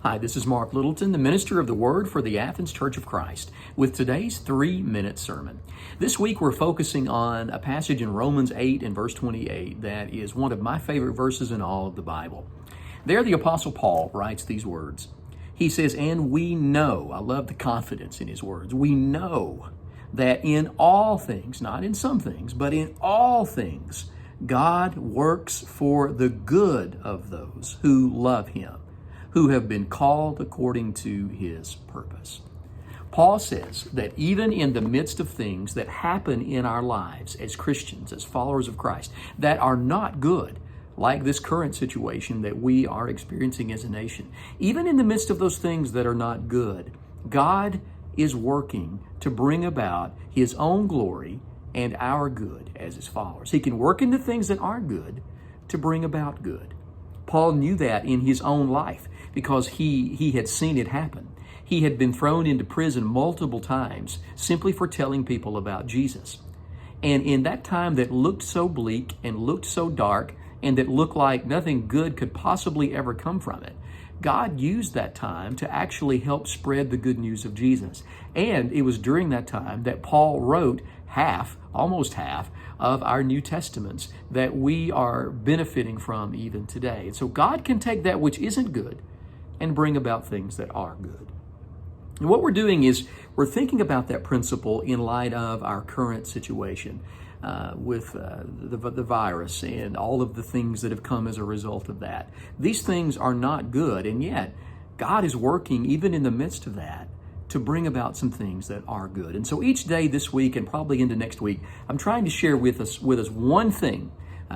Hi, this is Mark Littleton, the minister of the Word for the Athens Church of Christ, with today's 3-minute sermon. This week we're focusing on a passage in Romans 8 and verse 28 that is one of my favorite verses in all of the Bible. There the Apostle Paul writes these words. He says, "And we know," I love the confidence in his words, "we know that in all things, not in some things, but in all things, God works for the good of those who love Him, who have been called according to His purpose." Paul says that even in the midst of things that happen in our lives as Christians, as followers of Christ, that are not good, like this current situation that we are experiencing as a nation, even in the midst of those things that are not good, God is working to bring about His own glory and our good as His followers. He can work in the things that aren't good to bring about good. Paul knew that in his own life because he had seen it happen. He had been thrown into prison multiple times simply for telling people about Jesus. And in that time that looked so bleak and looked so dark and that looked like nothing good could possibly ever come from it, God used that time to actually help spread the good news of Jesus. And it was during that time that Paul wrote almost half of our New Testaments that we are benefiting from even today. And so God can take that which isn't good and bring about things that are good. And what we're doing is we're thinking about that principle in light of our current situation with the virus and all of the things that have come as a result of that. These things are not good, and yet God is working even in the midst of that to bring about some things that are good. And so each day this week and probably into next week, I'm trying to share with us one thing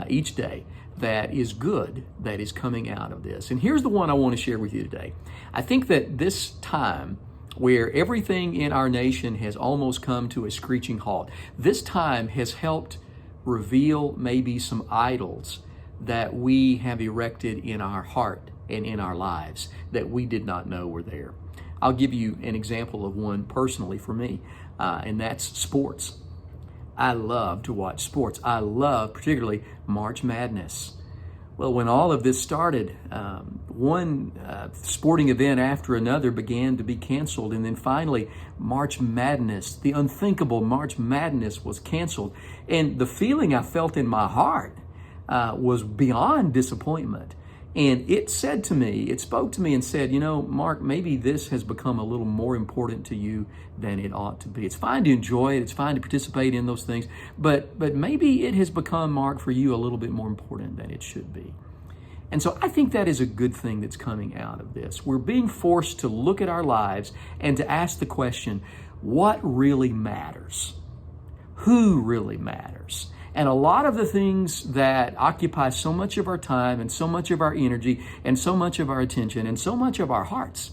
each day that is good that is coming out of this. And here's the one I want to share with you today. I think that this time where everything in our nation has almost come to a screeching halt, this time has helped reveal maybe some idols that we have erected in our heart and in our lives that we did not know were there. I'll give you an example of one personally for me, and that's sports. I love to watch sports. I love particularly March Madness. Well, when all of this started, one sporting event after another began to be canceled, and then finally March Madness, the unthinkable March Madness, was canceled. And the feeling I felt in my heart was beyond disappointment. And it spoke to me and said, Mark, maybe this has become a little more important to you than it ought to be. It's fine to enjoy it. It's fine to participate in those things. But maybe it has become, Mark, for you a little bit more important than it should be. And so I think that is a good thing that's coming out of this. We're being forced to look at our lives and to ask the question, what really matters? Who really matters? And a lot of the things that occupy so much of our time and so much of our energy and so much of our attention and so much of our hearts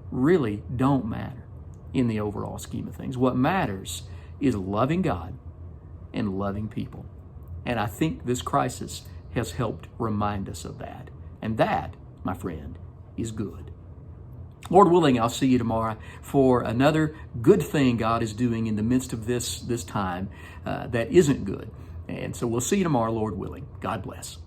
really don't matter in the overall scheme of things. What matters is loving God and loving people. And I think this crisis has helped remind us of that. And that, my friend, is good. Lord willing, I'll see you tomorrow for another good thing God is doing in the midst of this time that isn't good. And so we'll see you tomorrow, Lord willing. God bless.